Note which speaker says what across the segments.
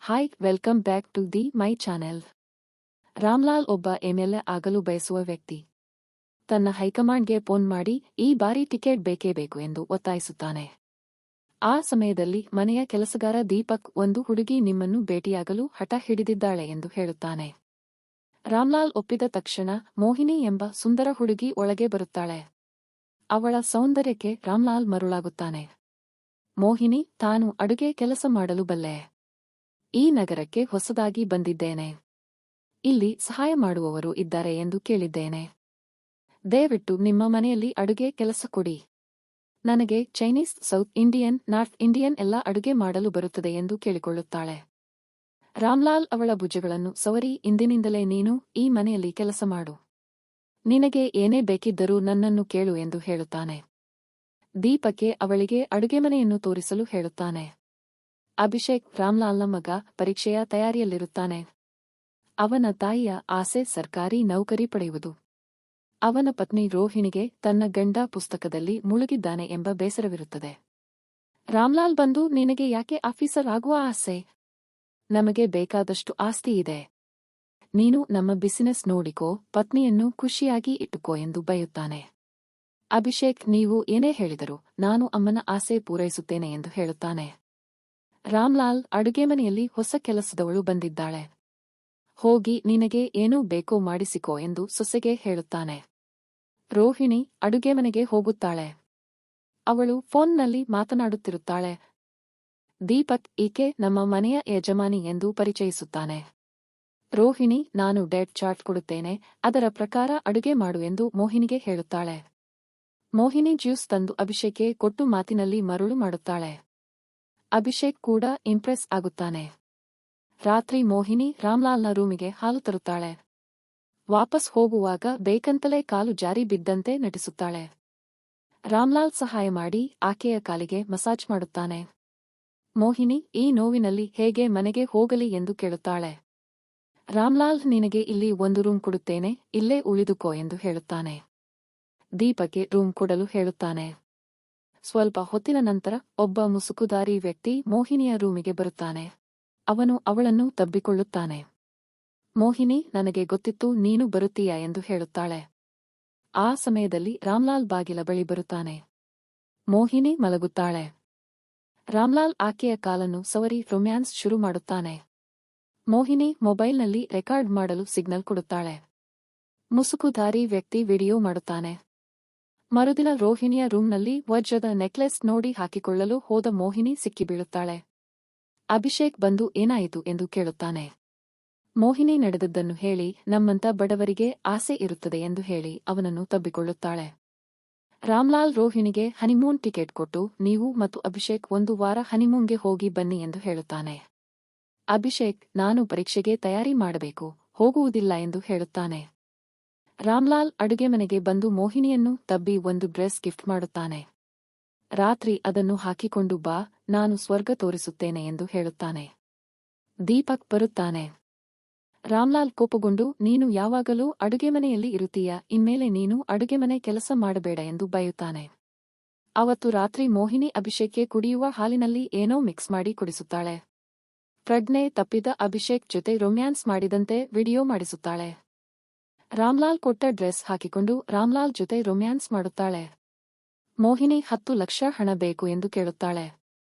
Speaker 1: Hi welcome back to the my channel. Ramlal ಒಬ್ಬ MLA ಆಗಲು ಬಯಸುವ ವ್ಯಕ್ತಿ. ತನ್ನ ಹೈಕಮಾಂಡ್ಗೆ ಫೋನ್ ಮಾಡಿ ಈ ಬಾರಿ ಟಿಕೆಟ್ ಬೇಕೇ ಬೇಕು ಎಂದು ಒತ್ತಾಯಿಸುತ್ತಾನೆ. ಆ ಸಮಯದಲ್ಲಿ ಮನೆಯ ಕೆಲಸಗಾರ ದೀಪಕ್ ಒಂದು ಹುಡುಗಿ ನಿಮ್ಮನ್ನು ಭೇಟಿಯಾಗಲು ಹಠ ಹಿಡಿದಿದ್ದಾಳೆ ಎಂದು ಹೇಳುತ್ತಾನೆ. ರಾಮ್ಲಾಲ್ ಒಪ್ಪಿದ ತಕ್ಷಣ ಮೋಹಿನಿ ಎಂಬ ಸುಂದರ ಹುಡುಗಿ ಒಳಗೆ ಬರುತ್ತಾಳೆ. ಅವಳ ಸೌಂದರ್ಯಕ್ಕೆ ರಾಮ್ಲಾಲ್ ಮರುಳಾಗುತ್ತಾನೆ. ಮೋಹಿನಿ, ತಾನು ಅಡುಗೆ ಕೆಲಸ ಮಾಡಲು ಬಲ್ಲೆ. ಈ ನಗರಕ್ಕೆ ಹೊಸದಾಗಿ ಬಂದಿದ್ದೇನೆ. ಇಲ್ಲಿ ಸಹಾಯ ಮಾಡುವವರು ಇದ್ದಾರೆ ಎಂದು ಕೇಳಿದ್ದೇನೆ. ದಯವಿಟ್ಟು ನಿಮ್ಮ ಮನೆಯಲ್ಲಿ ಅಡುಗೆ ಕೆಲಸ ಕೊಡಿ. ನನಗೆ Chinese, south Indian, north Indian ಎಲ್ಲ ಅಡುಗೆ ಮಾಡಲು ಬರುತ್ತದೆ ಎಂದು ಕೇಳಿಕೊಳ್ಳುತ್ತಾಳೆ. ರಾಮ್ಲಾಲ್ ಅವಳ ಭುಜಗಳನ್ನು ಸವರಿ, ಇಂದಿನಿಂದಲೇ ನೀನು ಈ ಮನೆಯಲ್ಲಿ ಕೆಲಸ ಮಾಡು. ನಿನಗೆ ಏನೇ ಬೇಕಿದ್ದರೂ ನನ್ನನ್ನು ಕೇಳು ಎಂದು ಹೇಳುತ್ತಾನೆ. ದೀಪಕ್ಕೆ ಅವಳಿಗೆ ಅಡುಗೆಮನೆಯನ್ನು ತೋರಿಸಲು ಹೇಳುತ್ತಾನೆ. ಅಭಿಷೇಕ್, ರಾಮ್ಲಾಲ್ನ ಮಗ, ಪರೀಕ್ಷೆಯ ತಯಾರಿಯಲ್ಲಿರುತ್ತಾನೆ. ಅವನ ತಾಯಿಯ ಆಸೆ ಸರ್ಕಾರಿ ನೌಕರಿ ಪಡೆಯುವುದು. ಅವನ ಪತ್ನಿ ರೋಹಿಣಿಗೆ ತನ್ನ ಗಂಡ ಪುಸ್ತಕದಲ್ಲಿ ಮುಳುಗಿದ್ದಾನೆ ಎಂಬ ಬೇಸರವಿರುತ್ತದೆ. ರಾಮ್ಲಾಲ್ ಬಂದು, ನಿನಗೆ ಯಾಕೆ ಆಫೀಸರ್ ಆಗುವ ಆಸೆ? ನಮಗೆ ಬೇಕಾದಷ್ಟು ಆಸ್ತಿ ಇದೆ. ನೀನು ನಮ್ಮ ಬಿಸಿನೆಸ್ ನೋಡಿಕೋ, ಪತ್ನಿಯನ್ನು ಖುಷಿಯಾಗಿ ಇಟ್ಟುಕೋ ಎಂದು ಬೈಯುತ್ತಾನೆ. ಅಭಿಷೇಕ್, ನೀವು ಏನೇ ಹೇಳಿದರೂ ನಾನು ಅಮ್ಮನ ಆಸೆ ಪೂರೈಸುತ್ತೇನೆ ಎಂದು ಹೇಳುತ್ತಾನೆ. ರಾಮ್ಲಾಲ್, ಅಡುಗೆಮನೆಯಲ್ಲಿ ಹೊಸ ಕೆಲಸದವಳು ಬಂದಿದ್ದಾಳೆ. ಹೋಗಿ ನಿನಗೆ ಏನೂ ಬೇಕೋ ಮಾಡಿಸಿಕೋ ಎಂದು ಸೊಸೆಗೆ ಹೇಳುತ್ತಾನೆ. ರೋಹಿಣಿ ಅಡುಗೆಮನೆಗೆ ಹೋಗುತ್ತಾಳೆ. ಅವಳು ಫೋನ್ನಲ್ಲಿ ಮಾತನಾಡುತ್ತಿರುತ್ತಾಳೆ. ದೀಪಕ್, ಈಕೆ ನಮ್ಮ ಮನೆಯ ಯಜಮಾನಿ ಎಂದು ಪರಿಚಯಿಸುತ್ತಾನೆ. ರೋಹಿಣಿ, ನಾನು ಡೇಟ್ ಚಾರ್ಟ್ ಕೊಡುತ್ತೇನೆ, ಅದರ ಪ್ರಕಾರ ಅಡುಗೆ ಮಾಡು ಎಂದು ಮೋಹಿನಿಗೆ ಹೇಳುತ್ತಾಳೆ. ಮೋಹಿನಿ ಜ್ಯೂಸ್ ತಂದು ಅಭಿಷೇಕ್ಗೆ ಕೊಟ್ಟು ಮಾತಿನಲ್ಲಿ ಮರುಳು ಮಾಡುತ್ತಾಳೆ. ಅಭಿಷೇಕ್ ಕೂಡ ಇಂಪ್ರೆಸ್ ಆಗುತ್ತಾನೆ. ರಾತ್ರಿ ಮೋಹಿನಿ ರಾಮ್ಲಾಲ್ನ ರೂಮಿಗೆ ಹಾಲು ತರುತ್ತಾಳೆ. ವಾಪಸ್ ಹೋಗುವಾಗ ಬೇಕಂತಲೇ ಕಾಲು ಜಾರಿ ಬಿದ್ದಂತೆ ನಟಿಸುತ್ತಾಳೆ. ರಾಮ್ಲಾಲ್ ಸಹಾಯ ಮಾಡಿ ಆಕೆಯ ಕಾಲಿಗೆ ಮಸಾಜ್ ಮಾಡುತ್ತಾನೆ. ಮೋಹಿನಿ ಈ ನೋವಿನಲ್ಲಿ ಹೇಗೆ ಮನೆಗೆ ಹೋಗಲಿ ಎಂದು ಕೇಳುತ್ತಾಳೆ. ರಾಮ್ಲಾಲ್, ನಿನಗೆ ಇಲ್ಲಿ ಒಂದು ರೂಮ್ ಕೊಡುತ್ತೇನೆ, ಇಲ್ಲೇ ಉಳಿದುಕೋ ಎಂದು ಹೇಳುತ್ತಾನೆ. ದೀಪಕ್ಕೆ ರೂಮ್ ಕೊಡಲು ಹೇಳುತ್ತಾನೆ. ಸ್ವಲ್ಪ ಹೊತ್ತಿನ ನಂತರ ಒಬ್ಬ ಮುಸುಕುದಾರಿ ವ್ಯಕ್ತಿ ಮೋಹಿನಿಯ ರೂಮಿಗೆ ಬರುತ್ತಾನೆ. ಅವನು ಅವಳನ್ನು ತಬ್ಬಿಕೊಳ್ಳುತ್ತಾನೆ. ಮೋಹಿನಿ, ನನಗೆ ಗೊತ್ತಿತ್ತು ನೀನು ಬರುತ್ತೀಯಾ ಎಂದು ಹೇಳುತ್ತಾಳೆ. ಆ ಸಮಯದಲ್ಲಿ ರಾಮ್ಲಾಲ್ ಬಾಗಿಲ ಬಳಿ ಬರುತ್ತಾನೆ. ಮೋಹಿನಿ ಮಲಗುತ್ತಾಳೆ. ರಾಮ್ಲಾಲ್ ಆಕೆಯ ಕಾಲನ್ನು ಸವರಿ ರೊಮ್ಯಾನ್ಸ್ ಶುರು ಮಾಡುತ್ತಾನೆ. ಮೋಹಿನಿ ಮೊಬೈಲ್ನಲ್ಲಿ ರೆಕಾರ್ಡ್ ಮಾಡಲು ಸಿಗ್ನಲ್ ಕೊಡುತ್ತಾಳೆ. ಮುಸುಕುಧಾರಿ ವ್ಯಕ್ತಿ ವಿಡಿಯೋ ಮಾಡುತ್ತಾನೆ. ಮರುದಿನ ರೋಹಿಣಿಯ ರೂಮ್ನಲ್ಲಿ ವಜ್ರದ ನೆಕ್ಲೆಸ್ ನೋಡಿ ಹಾಕಿಕೊಳ್ಳಲು ಹೋದ ಮೋಹಿನಿ ಸಿಕ್ಕಿಬೀಳುತ್ತಾಳೆ. ಅಭಿಷೇಕ್ ಬಂದು ಏನಾಯಿತು ಎಂದು ಕೇಳುತ್ತಾನೆ. ಮೋಹಿನಿ ನಡೆದದ್ದನ್ನು ಹೇಳಿ, ನಮ್ಮಂತ ಬಡವರಿಗೆ ಆಸೆ ಇರುತ್ತದೆ ಎಂದು ಹೇಳಿ ಅವನನ್ನು ತಬ್ಬಿಕೊಳ್ಳುತ್ತಾಳೆ. ರಾಮ್ಲಾಲ್ ರೋಹಿಣಿಗೆ ಹನಿಮೂನ್ ಟಿಕೆಟ್ ಕೊಟ್ಟು, ನೀವು ಮತ್ತು ಅಭಿಷೇಕ್ ಒಂದು ವಾರ ಹನಿಮೂನ್ಗೆ ಹೋಗಿ ಬನ್ನಿ ಎಂದು ಹೇಳುತ್ತಾನೆ. ಅಭಿಷೇಕ್, ನಾನು ಪರೀಕ್ಷೆಗೆ ತಯಾರಿ ಮಾಡಬೇಕು, ಹೋಗುವುದಿಲ್ಲ ಎಂದು ಹೇಳುತ್ತಾನೆ. ರಾಮ್ಲಾಲ್ ಅಡುಗೆಮನೆಗೆ ಬಂದು ಮೋಹಿನಿಯನ್ನು ತಬ್ಬಿ ಒಂದು ಡ್ರೆಸ್ ಗಿಫ್ಟ್ ಮಾಡುತ್ತಾನೆ. ರಾತ್ರಿ ಅದನ್ನು ಹಾಕಿಕೊಂಡು ಬಾ, ನಾನು ಸ್ವರ್ಗ ತೋರಿಸುತ್ತೇನೆ ಎಂದು ಹೇಳುತ್ತಾನೆ. ದೀಪಕ್ ಬರುತ್ತಾನೆ. ರಾಮ್ಲಾಲ್ ಕೋಪಗೊಂಡು, ನೀನು ಯಾವಾಗಲೂ ಅಡುಗೆಮನೆಯಲ್ಲಿ ಇರುತ್ತೀಯಾ, ಇನ್ಮೇಲೆ ನೀನು ಅಡುಗೆಮನೆ ಕೆಲಸ ಮಾಡಬೇಡ ಎಂದು ಬೈಯುತ್ತಾನೆ. ಅವತ್ತು ರಾತ್ರಿ ಮೋಹಿನಿ ಅಭಿಷೇಕ್ಗೆ ಕುಡಿಯುವ ಹಾಲಿನಲ್ಲಿ ಏನೋ ಮಿಕ್ಸ್ ಮಾಡಿ ಕುಡಿಸುತ್ತಾಳೆ. ಪ್ರಜ್ಞೆ ತಪ್ಪಿದ ಅಭಿಷೇಕ್ ಜೊತೆ ರೊಮ್ಯಾನ್ಸ್ ಮಾಡಿದಂತೆ ವಿಡಿಯೋ ಮಾಡಿಸುತ್ತಾಳೆ. ರಾಮ್ಲಾಲ್ ಕೊಟ್ಟ ಡ್ರೆಸ್ ಹಾಕಿಕೊಂಡು ರಾಮ್ಲಾಲ್ ಜೊತೆ ರೊಮ್ಯಾನ್ಸ್ ಮಾಡುತ್ತಾಳೆ. ಮೋಹಿನಿ 10 ಲಕ್ಷ ಹಣ ಬೇಕು ಎಂದು ಕೇಳುತ್ತಾಳೆ.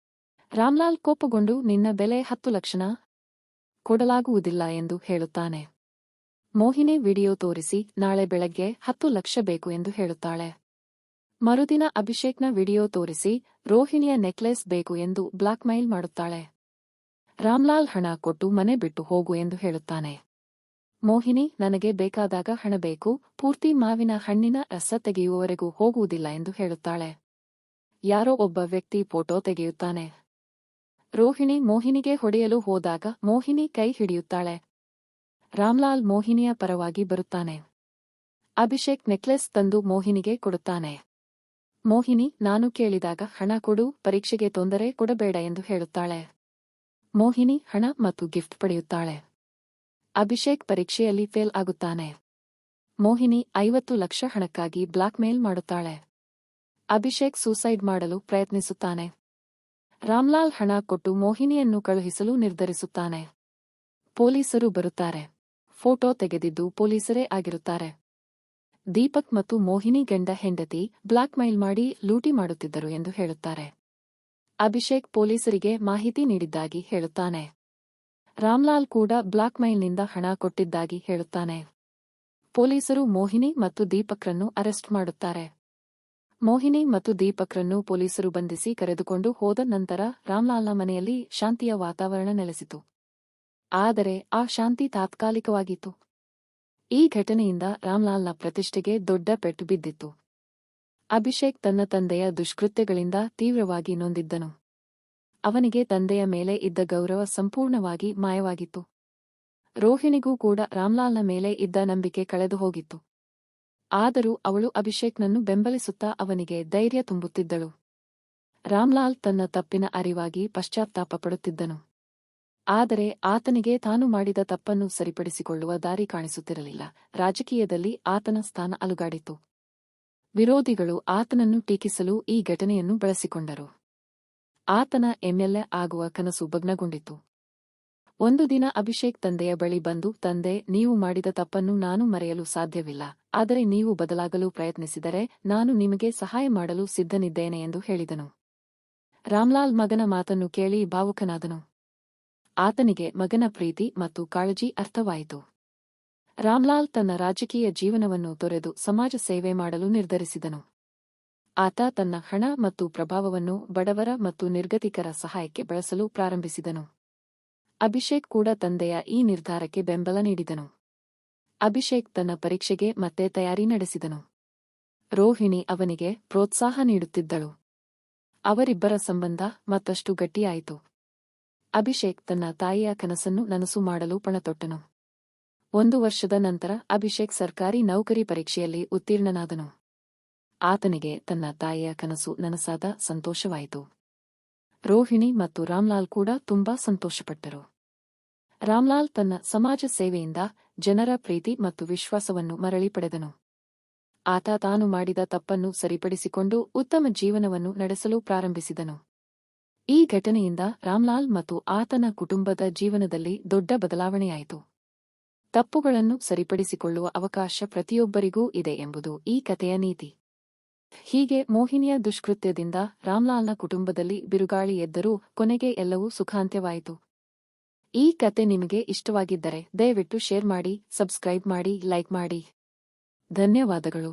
Speaker 1: ರಾಮ್ಲಾಲ್ ಕೋಪಗೊಂಡು, ನಿನ್ನ ಬೆಲೆ 10 ಲಕ್ಷನಾ? ಕೊಡಲಾಗುವುದಿಲ್ಲ ಎಂದು ಹೇಳುತ್ತಾನೆ. ಮೋಹಿನಿ ವಿಡಿಯೋ ತೋರಿಸಿ ನಾಳೆ ಬೆಳಗ್ಗೆ 10 ಲಕ್ಷ ಬೇಕು ಎಂದು ಹೇಳುತ್ತಾಳೆ. ಮರುದಿನ ಅಭಿಷೇಕ್ನ ವಿಡಿಯೋ ತೋರಿಸಿ ರೋಹಿಣಿಯ ನೆಕ್ಲೆಸ್ ಬೇಕು ಎಂದು ಬ್ಲಾಕ್ಮೇಲ್ ಮಾಡುತ್ತಾಳೆ. ರಾಮ್ಲಾಲ್ ಹಣ ಕೊಟ್ಟು ಮನೆ ಬಿಟ್ಟು ಹೋಗು ಎಂದು ಹೇಳುತ್ತಾನೆ. ಮೋಹಿನಿ, ನನಗೆ ಬೇಕಾದಾಗ ಹಣ ಬೇಕು, ಪೂರ್ತಿ ಮಾವಿನ ಹಣ್ಣಿನ ರಸ ತೆಗೆಯುವವರೆಗೂ ಹೋಗುವುದಿಲ್ಲ ಎಂದು ಹೇಳುತ್ತಾಳೆ. ಯಾರೋ ಒಬ್ಬ ವ್ಯಕ್ತಿ ಫೋಟೋ ತೆಗೆಯುತ್ತಾನೆ. ರೋಹಿಣಿ ಮೋಹಿನಿಗೆ ಹೊಡೆಯಲು ಹೋದಾಗ ಮೋಹಿನಿ ಕೈ ಹಿಡಿಯುತ್ತಾಳೆ. ರಾಮ್ಲಾಲ್ ಮೋಹಿನಿಯ ಪರವಾಗಿ ಬರುತ್ತಾನೆ. ಅಭಿಷೇಕ್ ನೆಕ್ಲೆಸ್ ತಂದು ಮೋಹಿನಿಗೆ ಕೊಡುತ್ತಾನೆ. ಮೋಹಿನಿ, ನಾನು ಕೇಳಿದಾಗ ಹಣ ಕೊಡು, ಪರೀಕ್ಷೆಗೆ ತೊಂದರೆ ಕೊಡಬೇಡ ಎಂದು ಹೇಳುತ್ತಾಳೆ. ಮೋಹಿನಿ ಹಣ ಮತ್ತು ಗಿಫ್ಟ್ ಪಡೆಯುತ್ತಾಳೆ. ಅಭಿಷೇಕ್ ಪರೀಕ್ಷೆಯಲ್ಲಿ ಫೇಲ್ ಆಗುತ್ತಾನೆ. ಮೋಹಿನಿ 50 ಲಕ್ಷ ಹಣಕ್ಕಾಗಿ ಬ್ಲಾಕ್ಮೇಲ್ ಮಾಡುತ್ತಾಳೆ. ಅಭಿಷೇಕ್ ಸೂಸೈಡ್ ಮಾಡಲು ಪ್ರಯತ್ನಿಸುತ್ತಾನೆ. ರಾಮ್ಲಾಲ್ ಹಣ ಕೊಟ್ಟು ಮೋಹಿನಿಯನ್ನು ಕಳುಹಿಸಲು ನಿರ್ಧರಿಸುತ್ತಾನೆ. ಪೊಲೀಸರು ಬರುತ್ತಾರೆ. ಫೋಟೋ ತೆಗೆದಿದ್ದು ಪೊಲೀಸರೇ ಆಗಿರುತ್ತಾರೆ. ದೀಪಕ್ ಮತ್ತು ಮೋಹಿನಿ ಗಂಡ ಹೆಂಡತಿ ಬ್ಲಾಕ್ ಮೇಲ್ ಮಾಡಿ ಲೂಟಿ ಮಾಡುತ್ತಿದ್ದರು ಎಂದು ಹೇಳುತ್ತಾರೆ. ಅಭಿಷೇಕ್ ಪೊಲೀಸರಿಗೆ ಮಾಹಿತಿ ನೀಡಿದ್ದಾಗಿ ಹೇಳುತ್ತಾನೆ. ರಾಮ್ಲಾಲ್ ಕೂಡ ಬ್ಲಾಕ್ ಮೇಲ್ನಿಂದ ಹಣ ಕೊಟ್ಟಿದ್ದಾಗಿ ಹೇಳುತ್ತಾನೆ. ಪೊಲೀಸರು ಮೋಹಿನಿ ಮತ್ತು ದೀಪಕ್ರನ್ನು ಅರೆಸ್ಟ್ ಮಾಡುತ್ತಾರೆ. ಮೋಹಿನಿ ಮತ್ತು ದೀಪಕ್ರನ್ನು ಪೊಲೀಸರು ಬಂಧಿಸಿ ಕರೆದುಕೊಂಡು ಹೋದ ನಂತರ ರಾಮ್ಲಾಲ್ನ ಮನೆಯಲ್ಲಿ ಶಾಂತಿಯ ವಾತಾವರಣ ನೆಲೆಸಿತು. ಆದರೆ ಆ ಶಾಂತಿ ತಾತ್ಕಾಲಿಕವಾಗಿತ್ತು. ಈ ಘಟನೆಯಿಂದ ರಾಮ್ಲಾಲ್ನ ಪ್ರತಿಷ್ಠೆಗೆ ದೊಡ್ಡ ಪೆಟ್ಟು ಬಿದ್ದಿತ್ತು. ಅಭಿಷೇಕ್ ತನ್ನ ತಂದೆಯ ದುಷ್ಕೃತ್ಯಗಳಿಂದ ತೀವ್ರವಾಗಿ ನೊಂದಿದ್ದನು. ಅವನಿಗೆ ತಂದೆಯ ಮೇಲೆ ಇದ್ದ ಗೌರವ ಸಂಪೂರ್ಣವಾಗಿ ಮಾಯವಾಗಿತ್ತು. ರೋಹಿಣಿಗೂ ಕೂಡ ರಾಮ್ಲಾಲ್ನ ಮೇಲೆ ಇದ್ದ ನಂಬಿಕೆ ಕಳೆದು ಹೋಗಿತ್ತು. ಆದರೂ ಅವಳು ಅಭಿಷೇಕ್ನನ್ನು ಬೆಂಬಲಿಸುತ್ತಾ ಅವನಿಗೆ ಧೈರ್ಯ ತುಂಬುತ್ತಿದ್ದಳು. ರಾಮ್ಲಾಲ್ ತನ್ನ ತಪ್ಪಿನ ಅರಿವಾಗಿ ಪಶ್ಚಾತ್ತಾಪ ಪಡುತ್ತಿದ್ದನು. ಆದರೆ ಆತನಿಗೆ ತಾನು ಮಾಡಿದ ತಪ್ಪನ್ನು ಸರಿಪಡಿಸಿಕೊಳ್ಳುವ ದಾರಿ ಕಾಣಿಸುತ್ತಿರಲಿಲ್ಲ. ರಾಜಕೀಯದಲ್ಲಿ ಆತನ ಸ್ಥಾನ ಅಲುಗಾಡಿತು. ವಿರೋಧಿಗಳು ಆತನನ್ನು ಟೀಕಿಸಲು ಈ ಘಟನೆಯನ್ನು ಬಳಸಿಕೊಂಡರು. ಆತನ ಎಂಎಲ್ಎ ಆಗುವ ಕನಸು ಭಗ್ನಗೊಂಡಿತು. ಒಂದು ದಿನ ಅಭಿಷೇಕ್ ತಂದೆಯ ಬಳಿ ಬಂದು, ತಂದೆ, ನೀವು ಮಾಡಿದ ತಪ್ಪನ್ನು ನಾನು ಮರೆಯಲು ಸಾಧ್ಯವಿಲ್ಲ. ಆದರೆ ನೀವು ಬದಲಾಗಲು ಪ್ರಯತ್ನಿಸಿದರೆ ನಾನು ನಿಮಗೆ ಸಹಾಯ ಮಾಡಲು ಸಿದ್ಧನಿದ್ದೇನೆ ಎಂದು ಹೇಳಿದನು. ರಾಮ್ಲಾಲ್ ಮಗನ ಮಾತನ್ನು ಕೇಳಿ ಭಾವುಕನಾದನು. ಆತನಿಗೆ ಮಗನ ಪ್ರೀತಿ ಮತ್ತು ಕಾಳಜಿ ಅರ್ಥವಾಯಿತು. ರಾಮ್ಲಾಲ್ ತನ್ನ ರಾಜಕೀಯ ಜೀವನವನ್ನು ತೊರೆದು ಸಮಾಜ ಸೇವೆ ಮಾಡಲು ನಿರ್ಧರಿಸಿದನು. ಆತ ತನ್ನ ಹಣ ಮತ್ತು ಪ್ರಭಾವವನ್ನು ಬಡವರ ಮತ್ತು ನಿರ್ಗತಿಕರ ಸಹಾಯಕ್ಕೆ ಬಳಸಲು ಪ್ರಾರಂಭಿಸಿದನು. ಅಭಿಷೇಕ್ ಕೂಡ ತಂದೆಯ ಈ ನಿರ್ಧಾರಕ್ಕೆ ಬೆಂಬಲ ನೀಡಿದನು. ಅಭಿಷೇಕ್ ತನ್ನ ಪರೀಕ್ಷೆಗೆ ಮತ್ತೆ ತಯಾರಿ ನಡೆಸಿದನು. ರೋಹಿಣಿ ಅವನಿಗೆ ಪ್ರೋತ್ಸಾಹ ನೀಡುತ್ತಿದ್ದಳು. ಅವರಿಬ್ಬರ ಸಂಬಂಧ ಮತ್ತಷ್ಟು ಗಟ್ಟಿಯಾಯಿತು. ಅಭಿಷೇಕ್ ತನ್ನ ತಾಯಿಯ ಕನಸನ್ನು ನನಸು ಮಾಡಲು ಪಣತೊಟ್ಟನು. 1 ವರ್ಷದ ನಂತರ ಅಭಿಷೇಕ್ ಸರ್ಕಾರಿ ನೌಕರಿ ಪರೀಕ್ಷೆಯಲ್ಲಿ ಉತ್ತೀರ್ಣನಾದನು. ಆತನಿಗೆ ತನ್ನ ತಾಯಿಯ ಕನಸು ನನಸಾದ ಸಂತೋಷವಾಯಿತು. ರೋಹಿಣಿ ಮತ್ತು ರಾಮ್ಲಾಲ್ ಕೂಡ ತುಂಬಾ ಸಂತೋಷಪಟ್ಟರು. ರಾಮ್ಲಾಲ್ ತನ್ನ ಸಮಾಜ ಸೇವೆಯಿಂದ ಜನರ ಪ್ರೀತಿ ಮತ್ತು ವಿಶ್ವಾಸವನ್ನು ಮರಳಿ ಪಡೆದನು. ಆತ ತಾನು ಮಾಡಿದ ತಪ್ಪನ್ನು ಸರಿಪಡಿಸಿಕೊಂಡು ಉತ್ತಮ ಜೀವನವನ್ನು ನಡೆಸಲು ಪ್ರಾರಂಭಿಸಿದನು. ಈ ಘಟನೆಯಿಂದ ರಾಮ್ಲಾಲ್ ಮತ್ತು ಆತನ ಕುಟುಂಬದ ಜೀವನದಲ್ಲಿ ದೊಡ್ಡ ಬದಲಾವಣೆಯಾಯಿತು. ತಪ್ಪುಗಳನ್ನು ಸರಿಪಡಿಸಿಕೊಳ್ಳುವ ಅವಕಾಶ ಪ್ರತಿಯೊಬ್ಬರಿಗೂ ಇದೆ ಎಂಬುದು ಈ ಕಥೆಯ ನೀತಿ. ಹೀಗೆ ಮೋಹಿನಿಯ ದುಷ್ಕೃತ್ಯದಿಂದ ರಾಮ್ಲಾಲ್ನ ಕುಟುಂಬದಲ್ಲಿ ಬಿರುಗಾಳಿ ಎದ್ದರೂ ಕೊನೆಗೆ ಎಲ್ಲವೂ ಸುಖಾಂತ್ಯವಾಯಿತು. ಈ ಕತೆ ನಿಮಗೆ ಇಷ್ಟವಾಗಿದ್ದರೆ ದಯವಿಟ್ಟು ಶೇರ್ ಮಾಡಿ, ಸಬ್ಸ್ಕ್ರೈಬ್ ಮಾಡಿ, ಲೈಕ್ ಮಾಡಿ. ಧನ್ಯವಾದಗಳು.